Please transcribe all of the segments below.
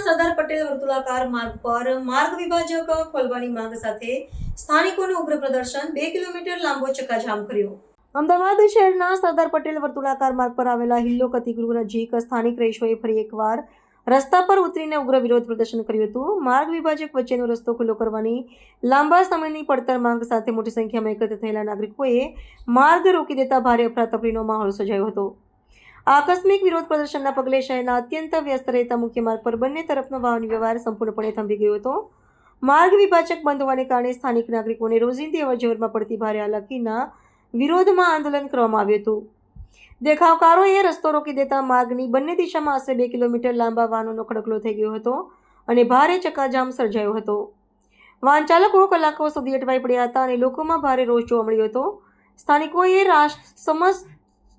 સરદાર પટેલ વર્તુળાકાર માર્ગ પર માર્ગ વિભાજક ખોલવાની માંગ સાથે સ્થાનિકોનું ઉગ્ર પ્રદર્શન 2 કિલોમીટર લાંબો ચક્કાજામ કર્યો। અમદાવાદ શહેરના સરદાર પટેલ વર્તુળાકાર માર્ગ પર આવેલા હિલ્લો કતિગૃહ નજીક સ્થાનિક રહીશોએ ફરી એકવાર રસ્તા પર ઉતરીને ઉગ્ર વિરોધ પ્રદર્શન કર્યું હતું। માર્ગ વિભાજક વચ્ચેનો રસ્તો ખુલ્લો કરવાની લાંબા સમયની પડતર માંગ સાથે મોટી સંખ્યામાં એકત્ર થયેલા નાગરિકોએ માર્ગ રોકી દેતા ભારે અફરાતફરીનો માહોલ સર્જાયો હતો। આકસ્મિક વિરોધ પ્રદર્શનના પગલે શહેરના અત્યંત વ્યસ્ત રહેતા મુખ્ય માર્ગ પર બંને તરફનો વાહન વ્યવહાર સંપૂર્ણપણે થંભી ગયો હતો। માર્ગ વિભાજક બંધ હોવાને કારણે સ્થાનિક નાગરિકોને રોજિંદી અવરજવરમાં પડતી ભારે હાલાકીના વિરોધમાં આંદોલન કરવામાં આવ્યું હતું। દેખાવકારોએ રસ્તો રોકી દેતા માર્ગની બંને દિશામાં આશરે 2 કિલોમીટર લાંબા વાહનોનો ખડકલો થઈ ગયો હતો અને ભારે ચક્કાજામ સર્જાયો હતો। વાહન ચાલકો કલાકો સુધી અટવાઈ પડ્યા હતા અને લોકોમાં ભારે રોષ જોવા મળ્યો હતો। સ્થાનિકોએ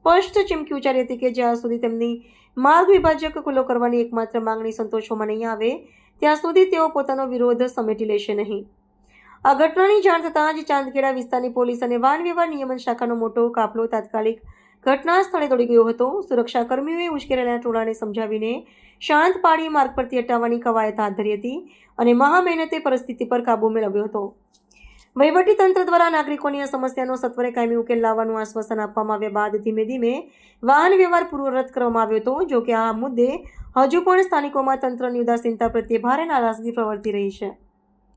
સ્પષ્ટ ચીમકી ઉચ્ચારી હતી કે જ્યાં સુધી તેમની માર્ગ વિભાજક ખુલ્લો કરવાની એકમાત્ર માંગણી સંતોષવામાં નહીં આવે ત્યાં સુધી તેઓ પોતાનો વિરોધ સમેટી લેશે નહીં। આ ઘટનાની જાણ થતાં જ ચાંદખેડા વિસ્તારની પોલીસ અને વાહન વ્યવહાર નિયમન શાખાનો મોટો કાફલો તાત્કાલિક ઘટના સ્થળે દોડી ગયો હતો। સુરક્ષાકર્મીઓએ ઉશ્કેરેલા ટોળાને સમજાવીને શાંત પાડી માર્ગ પરથી હટાવવાની કવાયત હાથ ધરી હતી અને મહામહેનતે પરિસ્થિતિ પર કાબૂ મેળવ્યો હતો। વહીવટીતંત્ર દ્વારા નાગરિકોની આ સમસ્યાનો સત્વરે કાયમી ઉકેલ લાવવાનું આશ્વાસન આપવામાં આવ્યા બાદ ધીમે ધીમે વાહન વ્યવહાર પૂર્વવત કરવામાં આવ્યો હતો। જો કે આ મુદ્દે હજુ પણ સ્થાનિકોમાં તંત્રની ઉદાસીનતા પ્રત્યે ભારે નારાજગી પ્રવર્તી રહી છે।